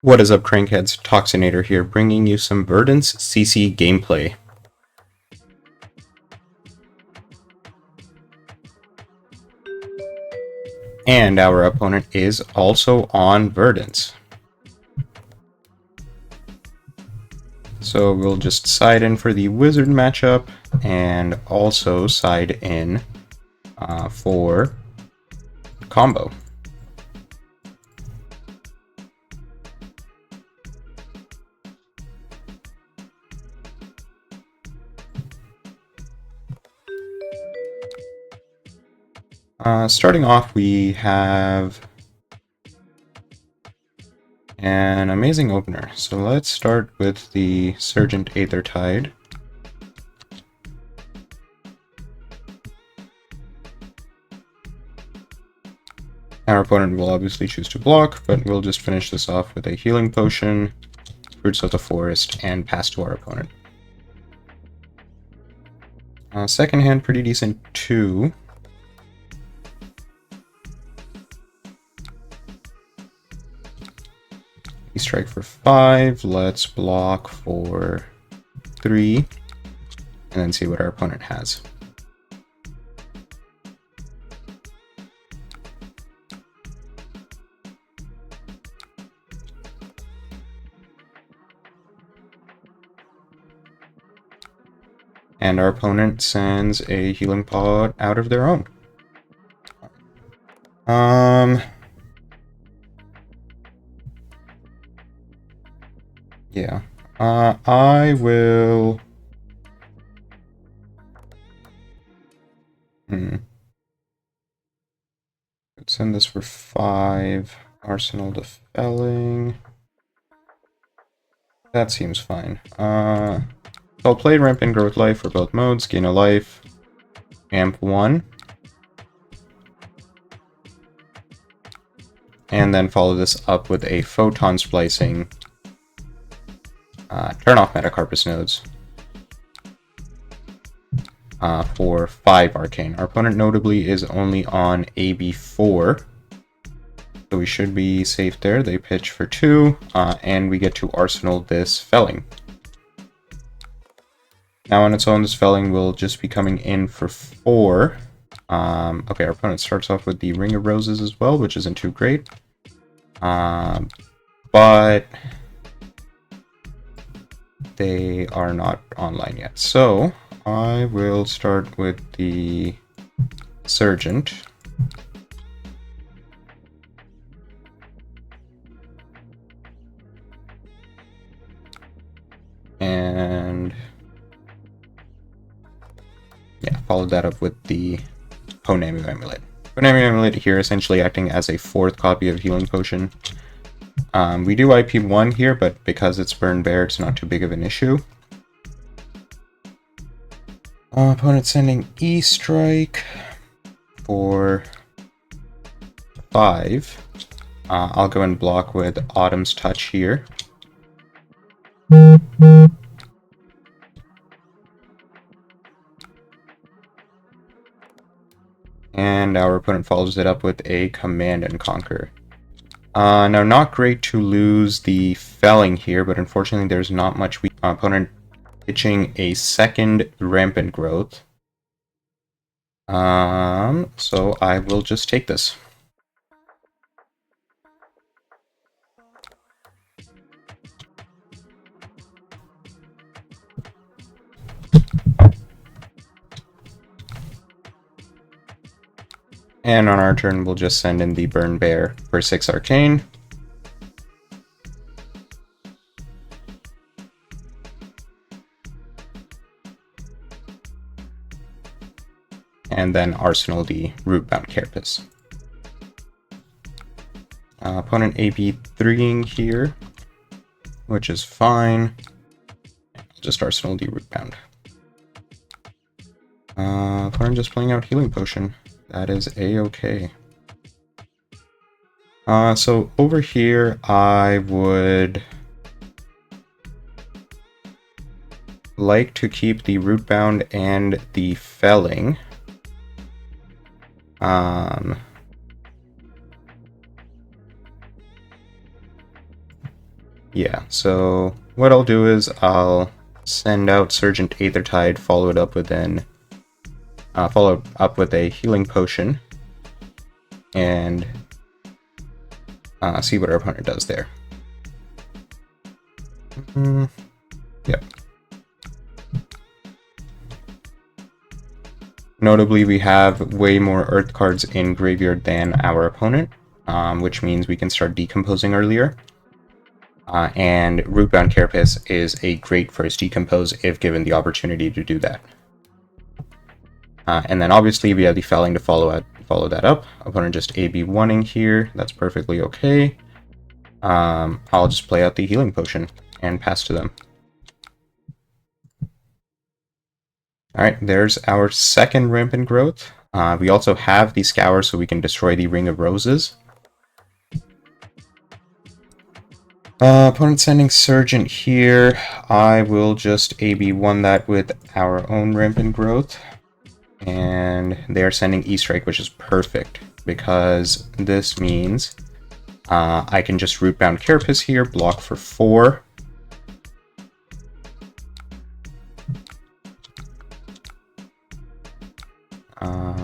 What is up, Crankheads? Toxinator here, bringing you some Verdance CC gameplay. And our opponent is also on Verdance. So we'll just side in for the Wizard matchup, and also side in for combo. Starting off, we have an amazing opener. So let's start with the Sergeant Aethertide. Our opponent will obviously choose to block, but we'll just finish this off with a healing potion, Fruits of the Forest, and pass to our opponent. Second hand, pretty decent too. We strike for 5, let's block for 3, and then see what our opponent has. And our opponent sends a healing pod out of their own. Yeah. I will... Let's send this for 5. Arsenal to Felling. That seems fine. I'll play Rampant Growth Life for both modes, gain a life, amp 1. And then follow this up with a Photon Splicing. Turn off Metacarpus nodes for 5 Arcane. Our opponent notably is only on AB4, so we should be safe there. They pitch for 2, and we get to Arsenal this Felling. Now on its own, this Felling will just be coming in for 4. Okay, our opponent starts off with the Ring of Roses as well, which isn't too great. But they are not online yet. So I will start with the Sergeant. And yeah, followed that up with the Ponamu Amulet. Ponamu Amulet here essentially acting as a 4th copy of Healing Potion. We do IP1 here, but because it's Burn Bear, it's not too big of an issue. Opponent sending E-Strike for 5. I'll go and block with Autumn's Touch here. And our opponent follows it up with a Command and Conquer. Now, not great to lose the Felling here, but unfortunately there's not much. Opponent pitching a 2nd Rampant Growth. So I will just take this. And on our turn, we'll just send in the Burn Bear for 6 Arcane. And then Arsenal the Rootbound Carapace. Opponent AB3ing here, which is fine. Just Arsenal the Rootbound. Opponent just playing out Healing Potion. That is a-okay. So over here, I would like to keep the Rootbound and the Felling. Yeah, so what I'll do is I'll send out Sergeant Aethertide, follow up with a healing potion, and see what our opponent does there. Yep. Notably, we have way more Earth cards in graveyard than our opponent, which means we can start decomposing earlier. And Rootbound Carapace is a great first decompose if given the opportunity to do that. And then obviously we have the Felling to follow that up. Opponent just AB1ing here. That's perfectly okay. I'll just play out the Healing Potion and pass to them. Alright, there's our second Rampant Growth. We also have the Scour, so we can destroy the Ring of Roses. Opponent sending Sergeant here. I will just AB1 that with our own Rampant Growth. And they're sending E-Strike, which is perfect, because this means I can just Rootbound Carapace here, block for 4.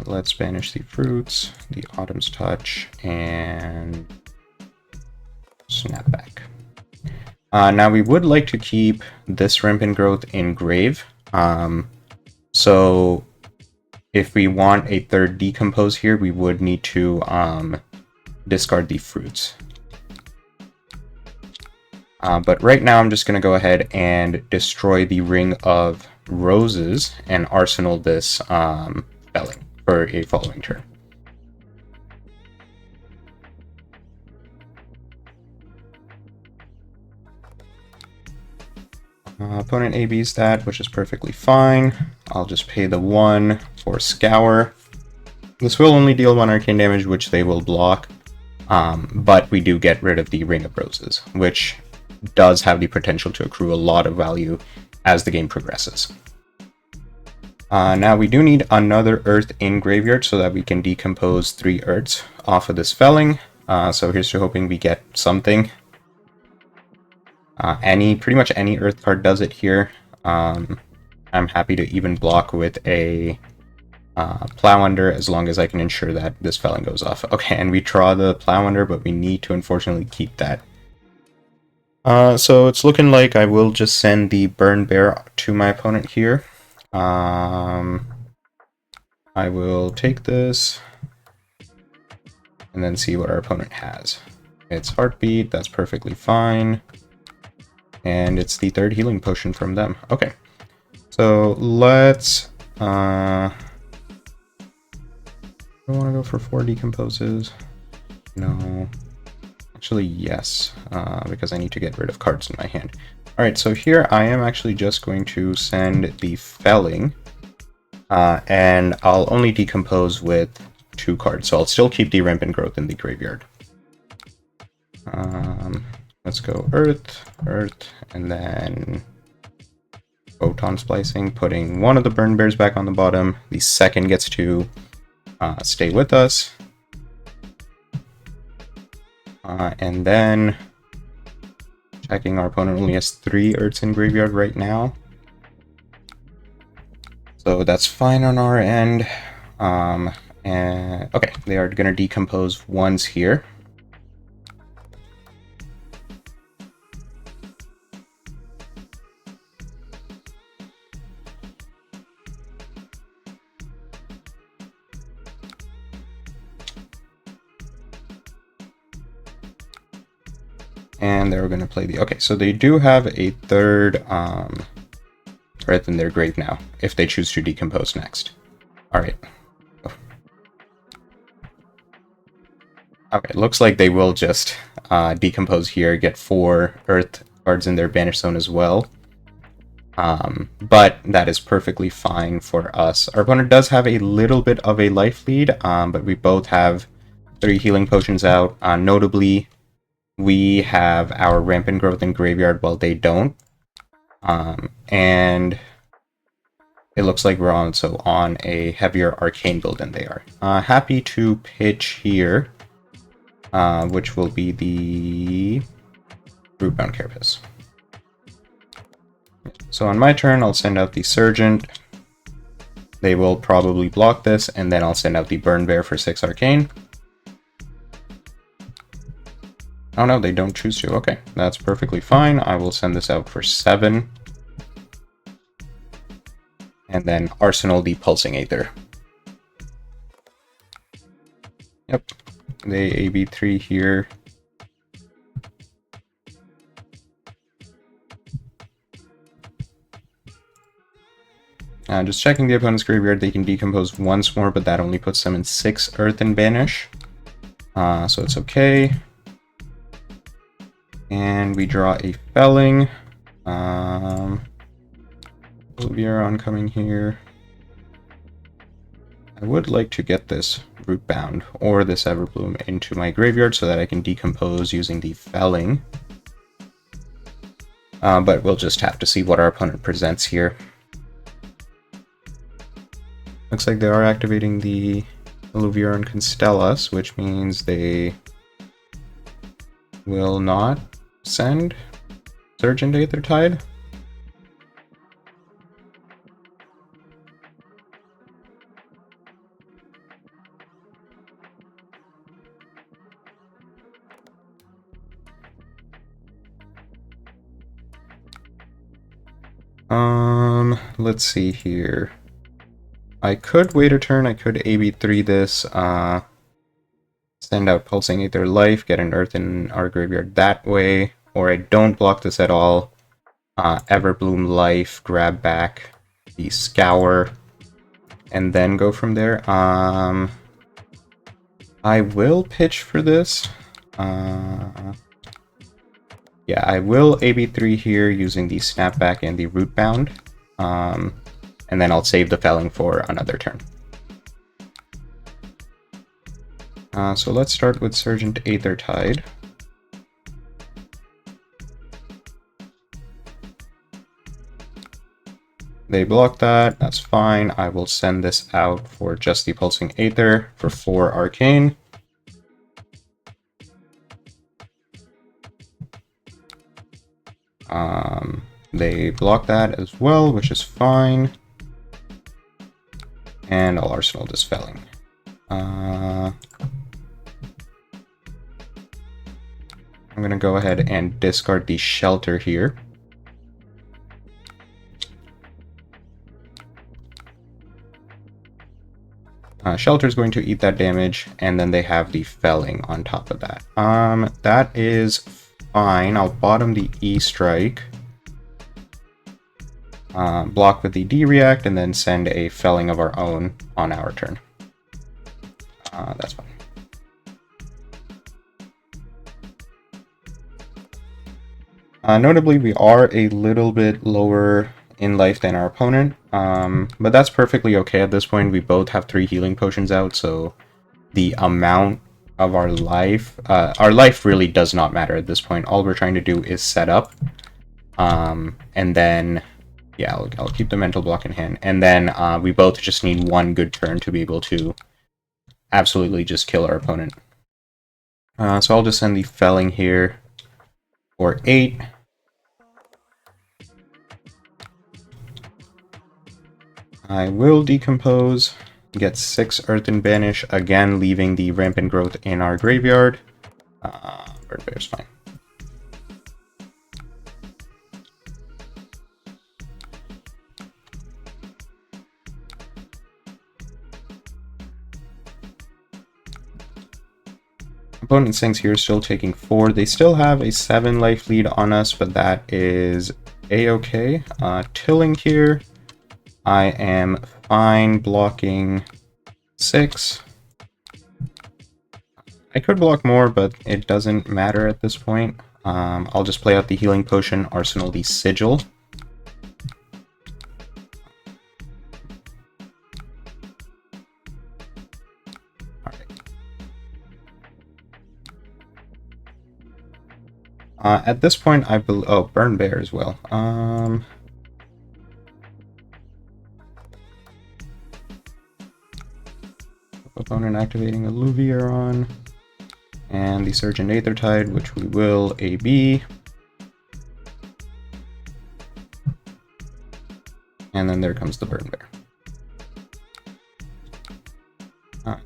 Let's banish the fruits, the Autumn's Touch, and Snapback. Now we would like to keep this Rampant Growth in Grave. So if we want a third Decompose here, we would need to discard the fruits. But right now I'm just going to go ahead and destroy the Ring of Roses and arsenal this Felling for a following turn. Opponent ABs that, which is perfectly fine. I'll just pay the 1 for Scour. This will only deal 1 arcane damage, which they will block, but we do get rid of the Ring of Roses, which does have the potential to accrue a lot of value as the game progresses. Now we do need another Earth in Graveyard so that we can decompose 3 Earths off of this Felling. So here's to hoping we get something. Pretty much any Earth card does it here. I'm happy to even block with a Plow Under as long as I can ensure that this Felling goes off. Okay, and we draw the Plow Under, but we need to unfortunately keep that. So it's looking like I will just send the Burn Bear to my opponent here. I will take this and then see what our opponent has. It's Heartbeat, that's perfectly fine. And it's the third healing potion from them. Okay, so let's... I want to go for 4 decomposes. No. Actually, yes, because I need to get rid of cards in my hand. Alright, so here I am actually just going to send the Felling. And I'll only decompose with 2 cards, so I'll still keep the Rampant Growth in the graveyard. Let's go Earth, and then Photon Splicing, putting one of the Burn Bears back on the bottom. The second gets to stay with us. And then checking, our opponent only has 3 Earths in graveyard right now. So that's fine on our end. And okay, they are going to decompose once here. And they're going to play the... Okay, so they do have a third Earth in their grave now, if they choose to decompose next. Alright. Okay, looks like they will just decompose here, get 4 Earth cards in their banish zone as well. But that is perfectly fine for us. Our opponent does have a little bit of a life lead, but we both have 3 healing potions out. Notably, we have our Rampant Growth in graveyard while they don't. And it looks like we're also on a heavier arcane build than they are. Happy to pitch here, which will be the Rootbound Carapace. So on my turn, I'll send out the Sergeant. They will probably block this, and then I'll send out the Burn Bear for 6 Arcane. Oh no, they don't choose to. Okay, that's perfectly fine. I will send this out for 7. And then Arsenal the Pulsing Aether. Yep, they AB3 here. Just checking the opponent's graveyard, they can decompose once more, but that only puts them in 6 Earth and Banish. So it's okay. And we draw a Felling. Olivieron coming here. I would like to get this Rootbound or this Everbloom into my graveyard so that I can decompose using the Felling. But we'll just have to see what our opponent presents here. Looks like they are activating the Olivieron Constellas, which means they will not send Sergeant Aethertide. Let's see here. I could wait a turn, I could AB3 this, send out Pulsing Aether Life, get an Earth in our graveyard that way, or I don't block this at all. Everbloom Life, grab back the Scour, and then go from there. I will pitch for this. Yeah, I will AB3 here using the Snapback and the Rootbound. And then I'll save the Felling for another turn. So let's start with Sergeant Aethertide. They block that, that's fine. I will send this out for just the Pulsing Aether for 4 Arcane. They block that as well, which is fine. And I'll Arsenal this Felling. I'm going to go ahead and discard the Shelter here. Shelter is going to eat that damage, and then they have the Felling on top of that. That is fine. I'll bottom the E-Strike. Block with the D-React, and then send a Felling of our own on our turn. That's fine. Notably, we are a little bit lower in life than our opponent, but that's perfectly okay at this point. We both have 3 healing potions out, so the amount of our life really does not matter at this point. All we're trying to do is set up, and then, yeah, I'll keep the mental block in hand, and then we both just need one good turn to be able to absolutely just kill our opponent. So I'll just send the Felling here for 8. I will decompose, get 6 Earth and Banish, again leaving the Rampant Growth in our graveyard. Burn Bear's fine. Opponent Sinks here still taking 4. They still have a 7 life lead on us, but that is a-okay. Tilling here. I am fine blocking 6. I could block more, but it doesn't matter at this point. I'll just play out the Healing Potion, Arsenal the Sigil. Alright. At this point, I believe... Oh, Burn Bear as well. Opponent activating Olivieron, and the Sergeant Aethertide, which we will AB. And then there comes the Burn Bear.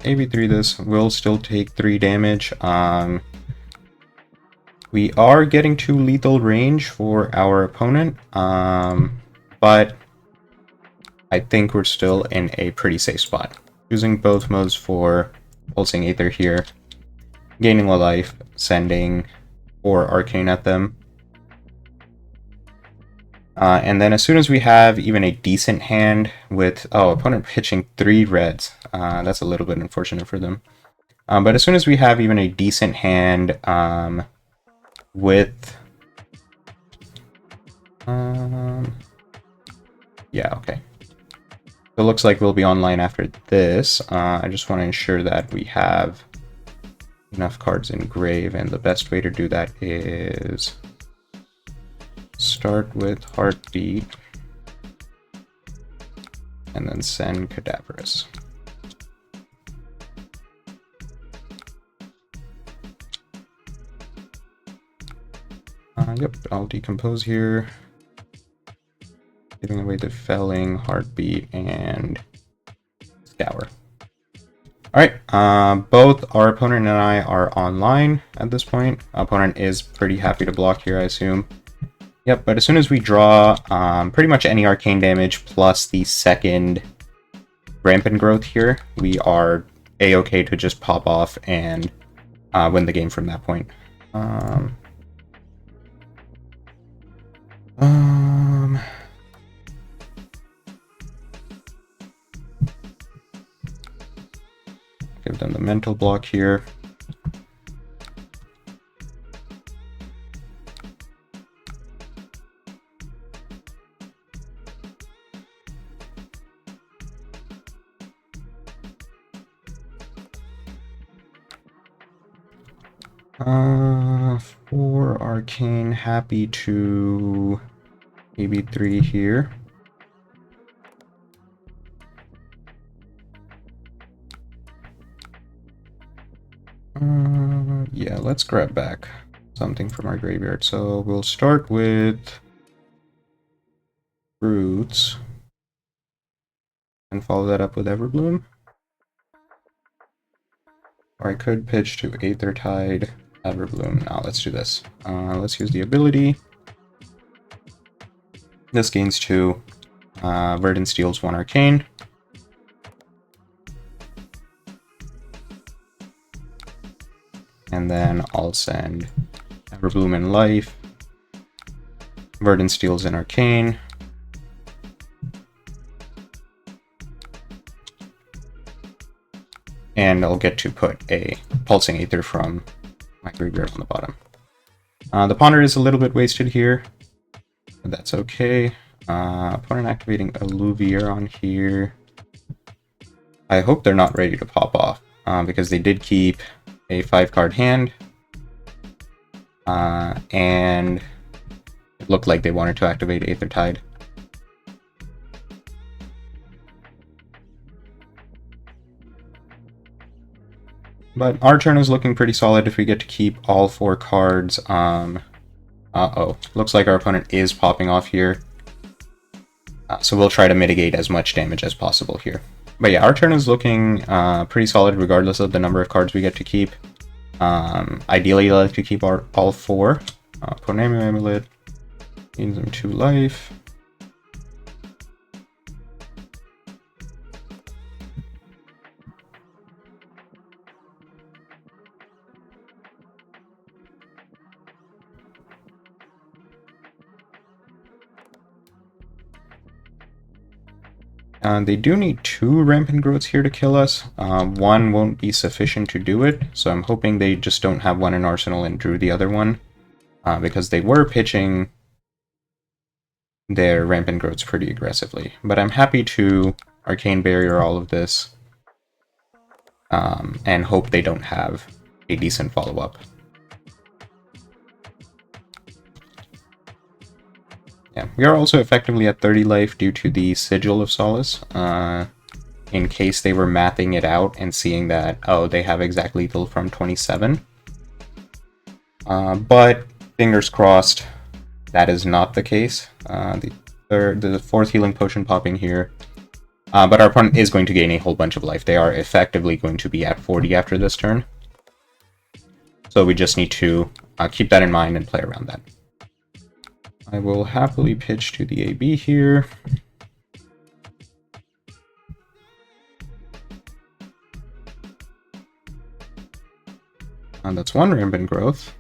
AV3 this will still take 3 damage. We are getting to lethal range for our opponent, but I think we're still in a pretty safe spot. Using both modes for Pulsing Aether here, gaining a life, sending 4 Arcane at them. And then as soon as we have even a decent hand with... Oh, opponent pitching 3 reds. That's a little bit unfortunate for them. But as soon as we have even a decent hand with... yeah, okay. So it looks like we'll be online after this. I just want to ensure that we have enough cards in grave, and the best way to do that is... start with Heartbeat, and then send Cadaverous. Yep, I'll decompose here, giving away the Felling, Heartbeat, and Scour. Alright, both our opponent and I are online at this point. Our opponent is pretty happy to block here, I assume. Yep, but as soon as we draw pretty much any arcane damage plus the second rampant growth here, we are a-okay to just pop off and win the game from that point. Give them the mental block here. For Arcane, happy to AB3 here. Yeah, let's grab back something from our graveyard. So we'll start with Roots and follow that up with Everbloom. Or I could pitch to Aethertide, Everbloom. Now let's do this. Let's use the ability. This gains 2. Verdance deals 1 Arcane. And then I'll send Everbloom and Life. Verdance steals an Arcane. And I'll get to put a Pulsing Aether from my graveyard on the bottom. The Ponder is a little bit wasted here, but that's okay. Opponent activating Alluvier on here. I hope they're not ready to pop off, because they did keep a 5-card hand, and it looked like they wanted to activate Aethertide. But our turn is looking pretty solid if we get to keep all 4 cards. Uh-oh. Looks like our opponent is popping off here. So we'll try to mitigate as much damage as possible here. But yeah, our turn is looking pretty solid regardless of the number of cards we get to keep. Ideally, I like to keep all 4. Ponemu Amulet gains them 2 life. They do need 2 Rampant Growths here to kill us. 1 won't be sufficient to do it, so I'm hoping they just don't have one in Arsenal and drew the other one, because they were pitching their Rampant Growths pretty aggressively. But I'm happy to Arcane Barrier all of this, and hope they don't have a decent follow-up. Yeah, we are also effectively at 30 life due to the Sigil of Solace, in case they were mathing it out and seeing that, oh, they have exact lethal from 27. But, fingers crossed, that is not the case. The the fourth healing potion popping here. But our opponent is going to gain a whole bunch of life. They are effectively going to be at 40 after this turn. So we just need to keep that in mind and play around that. I will happily pitch to the AB here. And that's one rampant growth.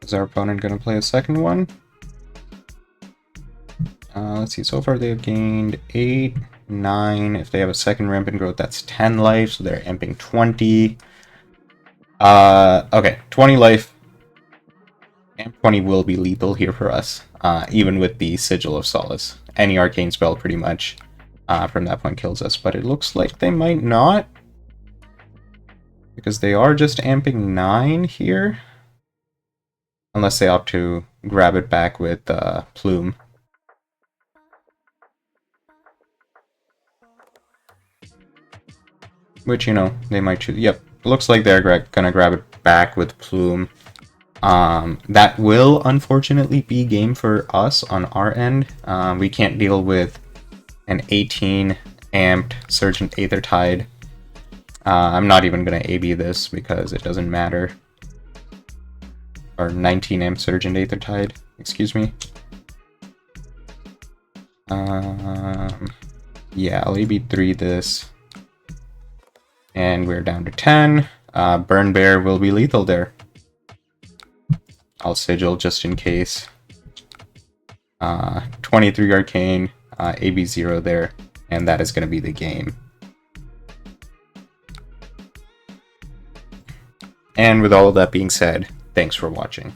Is our opponent going to play a second one? Let's see, so far they've gained 8, 9. If they have a second rampant growth, that's 10 life, so they're amping 20. Okay, 20 life. Amp 20 will be lethal here for us, even with the Sigil of Solace. Any arcane spell pretty much from that point kills us, but it looks like they might not, because they are just amping 9 here. Unless they opt to grab it back with Plume. Which, you know, they might choose. Yep, looks like they're gonna grab it back with Plume. That will, unfortunately, be game for us on our end. We can't deal with an 18 amped Surgent Aethertide. I'm not even gonna AB this because it doesn't matter. Or 19 amp Surgent Aethertide, excuse me. Yeah, I'll AB3 this. And we're down to 10. Burn Bear will be lethal there. I'll Sigil just in case. 23 Arcane, AB0 there, and that is going to be the game. And with all of that being said, thanks for watching.